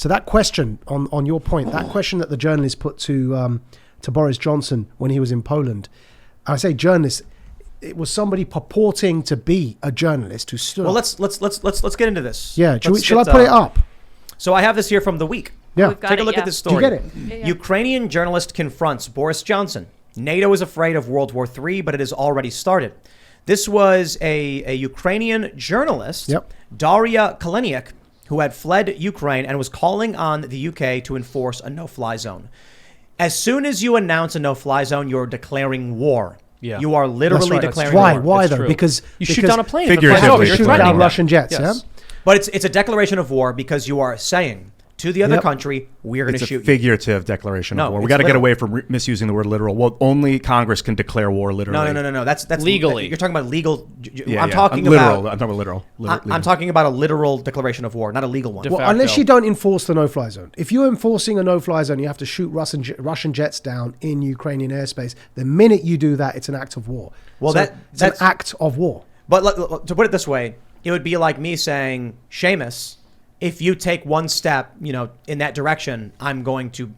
So that question, on your point, that question that the journalist put to Boris Johnson when he was in Poland, I say journalist, it was somebody purporting to be a journalist who stood. Well, let's get into this. Yeah, shall I put it up? So I have this here from The Week. Yeah, take a look at this story. Do you get it? Yeah. Ukrainian journalist confronts Boris Johnson. NATO is afraid of World War III, but it has already started. This was a Ukrainian journalist, Daria Kaleniuk, who had fled Ukraine and was calling on the UK to enforce a no-fly zone. As soon as you announce a no-fly zone, you're declaring war. Yeah. You are literally declaring war. war. Why though? Because you shoot down a plane. You shoot down Russian jets. Yes. Yeah. But it's a declaration of war because you are saying to the other country, we're going to shoot you. It's a figurative declaration of war. We got to get away from misusing the word literal. Well, only Congress can declare war literally. No. That's legally. You're talking about legal. I'm talking about literal. I'm talking about a literal declaration of war, not a legal one. Well, unless you don't enforce the no-fly zone. If you're enforcing a no-fly zone, you have to shoot Russian jets down in Ukrainian airspace. The minute you do that, it's an act of war. Well, so that's an act of war. But to put it this way, it would be like me saying, Seamus, if you take one step, in that direction, I'm going to,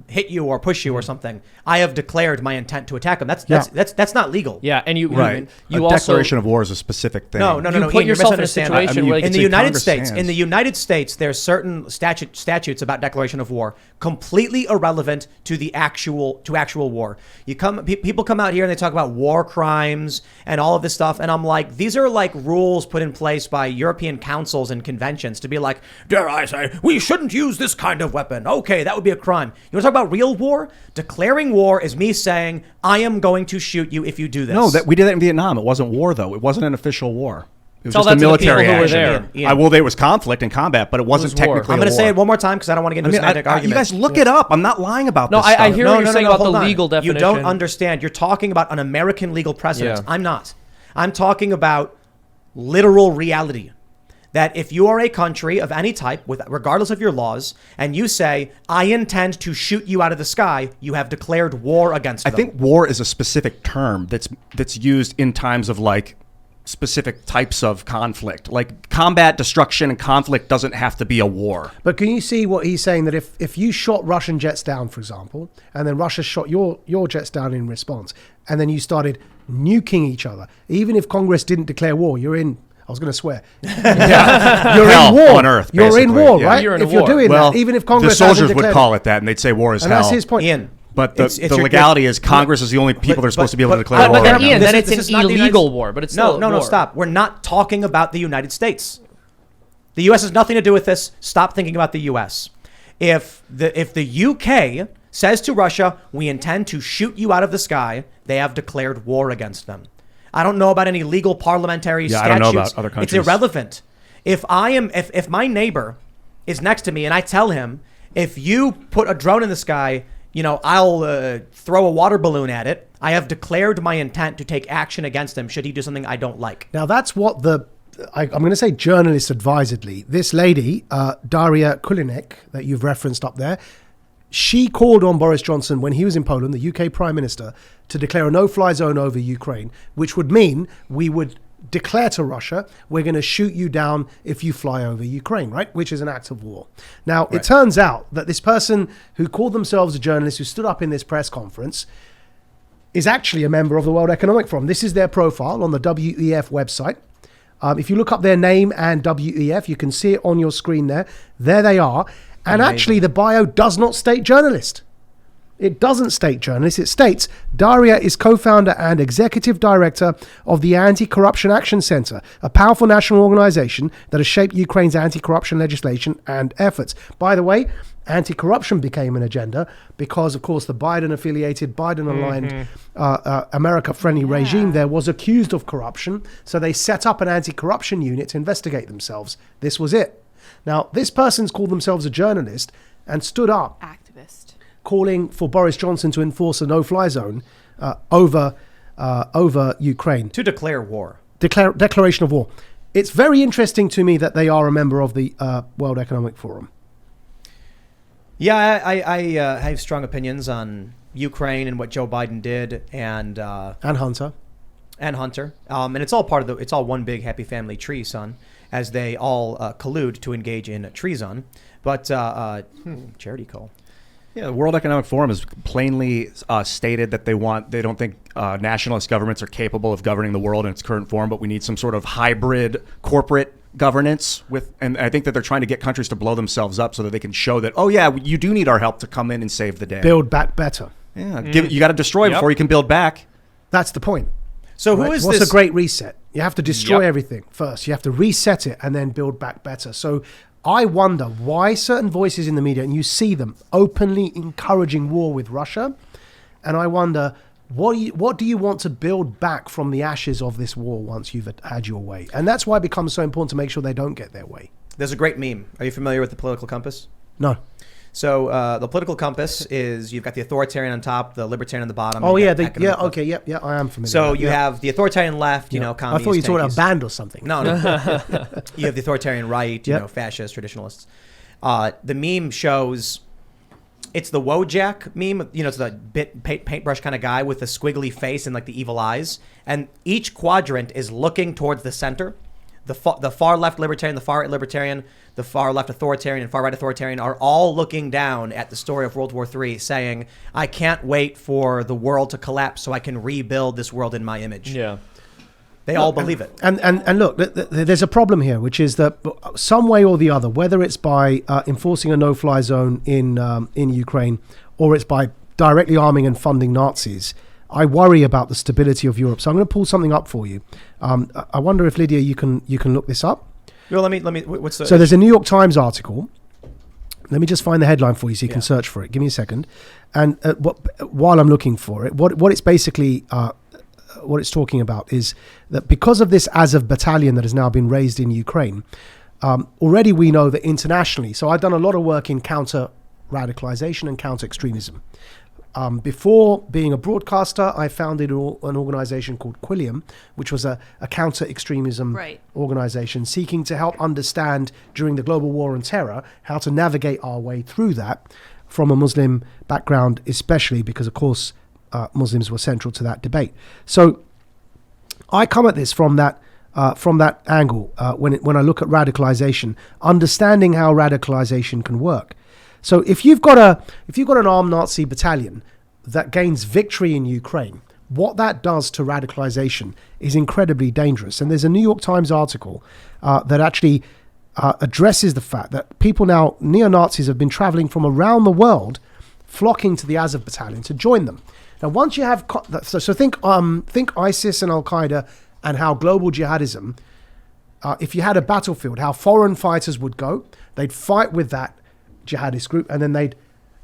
hit you or push you or something. I have declared my intent to attack him. That's not legal. Yeah, and you also declaration of war is a specific thing. No. You put yourself in a situation where in the United States, there's certain statutes about declaration of war completely irrelevant to actual war. People come out here and they talk about war crimes and all of this stuff, and I'm like, these are like rules put in place by European councils and conventions to be like, dare I say, we shouldn't use this kind of weapon. Okay, that would be a crime. You want to talk about real war? Declaring war is me saying, I am going to shoot you if you do this. No, we did that in Vietnam. It wasn't war, though. It wasn't an official war. It was Tell just a military who were action. there. Well, there was conflict and combat, but it wasn't technically I'm going to say it one more time because I don't want to get into a semantic argument. You guys look it up. I'm not lying about this stuff. I hear what you're saying about the legal definition. You don't understand. You're talking about an American legal precedent. Yeah. I'm not. I'm talking about literal reality. That if you are a country of any type, regardless of your laws, and you say, I intend to shoot you out of the sky, you have declared war against them. I think war is a specific term that's used in times of specific types of conflict. Like combat, destruction, and conflict doesn't have to be a war. But can you see what he's saying, that if you shot Russian jets down, for example, and then Russia shot your jets down in response, and then you started nuking each other, even if Congress didn't declare war, you're in... I was going to swear. You're Hell in war on earth. You're in war, right? You're in if a you're war. doing that, even if Congress the soldiers hasn't would declared call it that, and they'd say war is and hell. that's his point. Ian, But the legality is Congress is the only people that are supposed to be able to declare war. But Ian, then This it's is an not the illegal war, but it's still No, stop. We're not talking about the United States. The U.S. has nothing to do with this. Stop thinking about the U.S. If the UK says to Russia, we intend to shoot you out of the sky, they have declared war against them. I don't know about any legal parliamentary statutes. I don't know about other countries. It's irrelevant. If my neighbor is next to me and I tell him, if you put a drone in the sky, I'll throw a water balloon at it, I have declared my intent to take action against him should he do something I don't like. Now, that's what I'm going to say journalist advisedly. This lady, Daria Kaleniuk, that you've referenced up there, she called on Boris Johnson when he was in Poland, the UK Prime Minister, to declare a no-fly zone over Ukraine, which would mean we would declare to Russia, we're going to shoot you down if you fly over Ukraine, right? Which is an act of war. Now, It turns out that this person who called themselves a journalist, who stood up in this press conference, is actually a member of the World Economic Forum. This is their profile on the WEF website. If you look up their name and WEF, you can see it on your screen there. There they are. And actually, the bio does not state journalist. It doesn't state journalist. It states Daria is co-founder and executive director of the Anti-Corruption Action Center, a powerful national organization that has shaped Ukraine's anti-corruption legislation and efforts. By the way, anti-corruption became an agenda because, of course, the Biden-affiliated, Biden-aligned, America-friendly regime there was accused of corruption. So they set up an anti-corruption unit to investigate themselves. This was it. Now, this person's called themselves a journalist and stood up, Activist, calling for Boris Johnson to enforce a no-fly zone over Ukraine. To declare war. Declaration of war. It's very interesting to me that they are a member of the World Economic Forum. Yeah, I have strong opinions on Ukraine and what Joe Biden did, and Hunter. And it's all part of it's all one big happy family tree, son. as they all collude to engage in treason. But charity call. Yeah, the World Economic Forum has plainly stated that they don't think nationalist governments are capable of governing the world in its current form, but we need some sort of hybrid corporate governance and I think that they're trying to get countries to blow themselves up so that they can show that, oh yeah, you do need our help to come in and save the day. Build back better. Yeah, you got to destroy before you can build back. That's the point. So What's a great reset? You have to destroy everything first. You have to reset it and then build back better. So I wonder why certain voices in the media, and you see them openly encouraging war with Russia, and I wonder, what do you want to build back from the ashes of this war once you've had your way? And that's why it becomes so important to make sure they don't get their way. There's a great meme. Are you familiar with the political compass? No. So the political compass is you've got the authoritarian on top, the libertarian on the bottom. Oh yeah, yeah, I am familiar. So you have the authoritarian left, you know, I thought you were talking about a band or something. No. You have the authoritarian right, you know, fascist, traditionalists. The meme shows, it's the Wojak meme, you know, it's the paintbrush kind of guy with the squiggly face and like the evil eyes. And each quadrant is looking towards the center. The far left libertarian, the far right libertarian, the far left authoritarian, and far right authoritarian are all looking down at the story of World War III saying, I can't wait for the world to collapse so I can rebuild this world in my image. Yeah. They all believe it. And look, there's a problem here, which is that some way or the other, whether it's by enforcing a no-fly zone in Ukraine or it's by directly arming and funding Nazis, I worry about the stability of Europe. So I'm going to pull something up for you. I wonder if, Lydia, you can look this up. Well, let me. What's the? So there's a New York Times article. Let me just find the headline for you so you can search for it. Give me a second. And while I'm looking for it, what it's basically what it's talking about is that because of this Azov battalion that has now been raised in Ukraine, already we know that internationally. So I've done a lot of work in counter radicalization and counter extremism. Before being a broadcaster, I founded an organization called Quilliam, which was a counter-extremism organization seeking to help understand during the global war on terror how to navigate our way through that from a Muslim background, especially because, of course, Muslims were central to that debate. So I come at this from that angle when I look at radicalization, understanding how radicalization can work. So if you've got an armed Nazi battalion that gains victory in Ukraine, what that does to radicalization is incredibly dangerous. And there's a New York Times article that actually addresses the fact that people now, neo-Nazis, have been traveling from around the world, flocking to the Azov battalion to join them. Now, once you have so think ISIS and Al Qaeda and how global jihadism, if you had a battlefield, how foreign fighters would go, they'd fight with that jihadist group, and then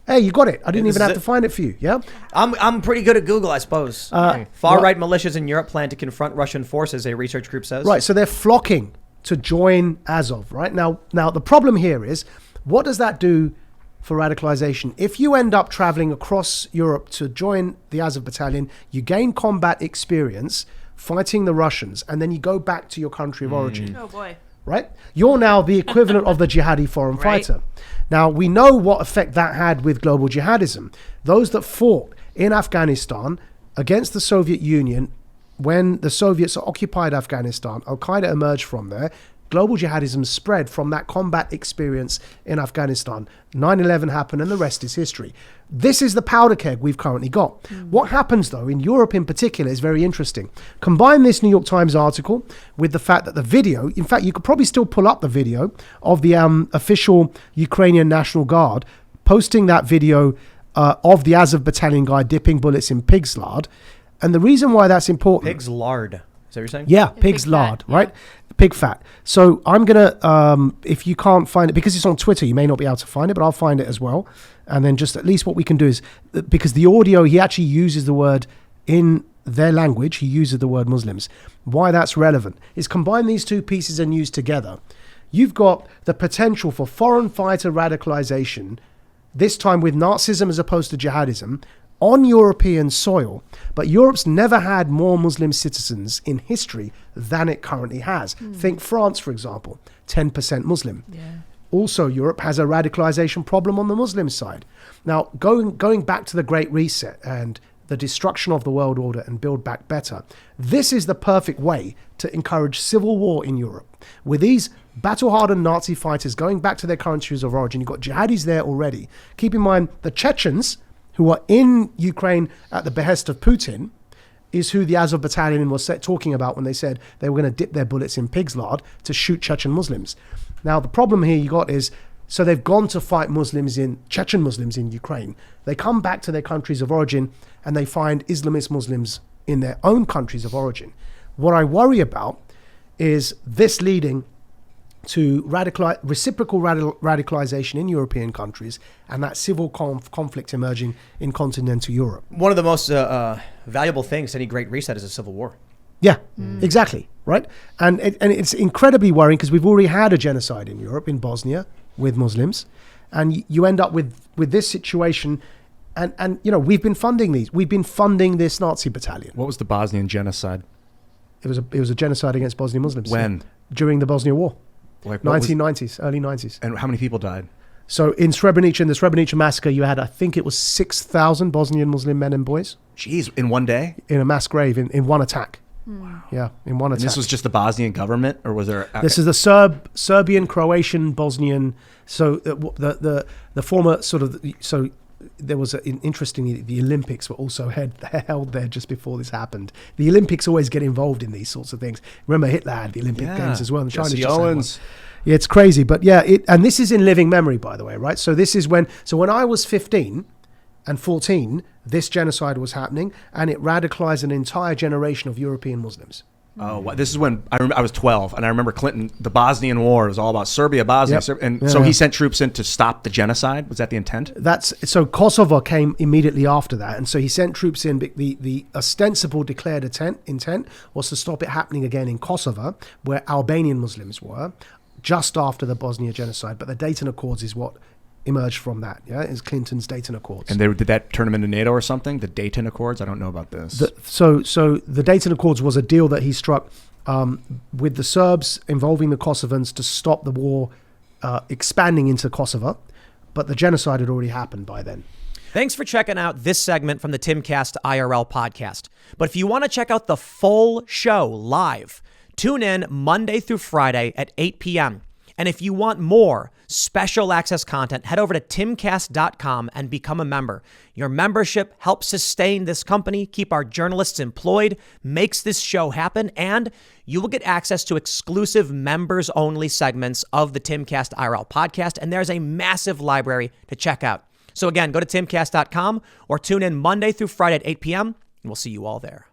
hey, you got it. I didn't even have to find it for you. Yeah, I'm pretty good at Google, I suppose. Far-right militias in Europe plan to confront Russian forces, a research group says. Right, so they're flocking to join Azov. Right now, the problem here is, what does that do for radicalization? If you end up traveling across Europe to join the Azov battalion, you gain combat experience fighting the Russians, and then you go back to your country of origin. Oh boy. Right? You're now the equivalent of the jihadi foreign fighter. Now, we know what effect that had with global jihadism. Those that fought in Afghanistan against the Soviet Union, when the Soviets occupied Afghanistan, Al Qaeda emerged from there. Global jihadism spread from that combat experience in Afghanistan. 9/11 happened and the rest is history. This is the powder keg we've currently got. What happens, though, in Europe in particular is very interesting. Combine this New York Times article with the fact that the video, in fact, you could probably still pull up the video of the official Ukrainian National Guard posting that video of the Azov battalion guy dipping bullets in pig's lard. And the reason why that's important... Pig's lard. Is that what you're saying? Yeah, pig's lard, right? Pig fat. So I'm going to, if you can't find it, because it's on Twitter, you may not be able to find it, but I'll find it as well. And then just at least what we can do is, because the audio, he actually uses the word in their language, he uses the word Muslims. Why that's relevant is combine these two pieces of news together. You've got the potential for foreign fighter radicalization, this time with Nazism as opposed to jihadism, on European soil. But Europe's never had more Muslim citizens in history than it currently has. Think France, for example, 10% Muslim. Yeah. Also, Europe has a radicalization problem on the Muslim side. Now, going back to the Great Reset and the destruction of the world order and build back better. This is the perfect way to encourage civil war in Europe. With these battle-hardened Nazi fighters going back to their countries of origin, you've got jihadis there already. Keep in mind, the Chechens, who are in Ukraine at the behest of Putin, is who the Azov battalion was talking about when they said they were going to dip their bullets in pig's lard to shoot Chechen Muslims. Now, the problem here you got is, so they've gone to fight Chechen Muslims in Ukraine. They come back to their countries of origin and they find Islamist Muslims in their own countries of origin. What I worry about is this leading to reciprocal radicalization in European countries and that civil conflict emerging in continental Europe. One of the most valuable things to any great reset is a civil war. Yeah, exactly, right? And it's incredibly worrying because we've already had a genocide in Europe, in Bosnia, with Muslims. And you end up with this situation. And you know, we've been funding these. We've been funding this Nazi battalion. What was the Bosnian genocide? It was a genocide against Bosnian Muslims. When? During the Bosnia War. Like 1990s, early 90s. And how many people died? So in Srebrenica, in the Srebrenica massacre, you had, I think it was 6,000 Bosnian Muslim men and boys. Jeez, in one day? In a mass grave, in one attack. Wow. Yeah, in one attack. And this was just the Bosnian government, or was there... This is the Serbian, Croatian, Bosnian. So the former sort of... So there was interestingly, the Olympics were also held there just before this happened. The Olympics always get involved in these sorts of things. Remember, Hitler had the Olympic Games as well. And Jesse Owens. Yeah, it's crazy. But yeah, and this is in living memory, by the way, right? So this is when I was 15 and 14, this genocide was happening, and it radicalized an entire generation of European Muslims. Oh, well, this is when I was 12, and I remember Clinton. The Bosnian War was all about Serbia, Bosnia, he sent troops in to stop the genocide. Was that the intent? So Kosovo came immediately after that, and so he sent troops in. The ostensible declared intent was to stop it happening again in Kosovo, where Albanian Muslims were, just after the Bosnia genocide. But the Dayton Accords is what emerged from that. Yeah, is Clinton's Dayton Accords. And did that turn him into NATO or something? The Dayton Accords? I don't know about this. So the Dayton Accords was a deal that he struck with the Serbs involving the Kosovans to stop the war expanding into Kosovo, but the genocide had already happened by then. Thanks for checking out this segment from the Timcast IRL podcast. But if you want to check out the full show live, tune in Monday through Friday at 8 p.m. And if you want more special access content, head over to timcast.com and become a member. Your membership helps sustain this company, keep our journalists employed, makes this show happen, and you will get access to exclusive members-only segments of the Timcast IRL podcast, and there's a massive library to check out. So again, go to timcast.com or tune in Monday through Friday at 8 p.m., and we'll see you all there.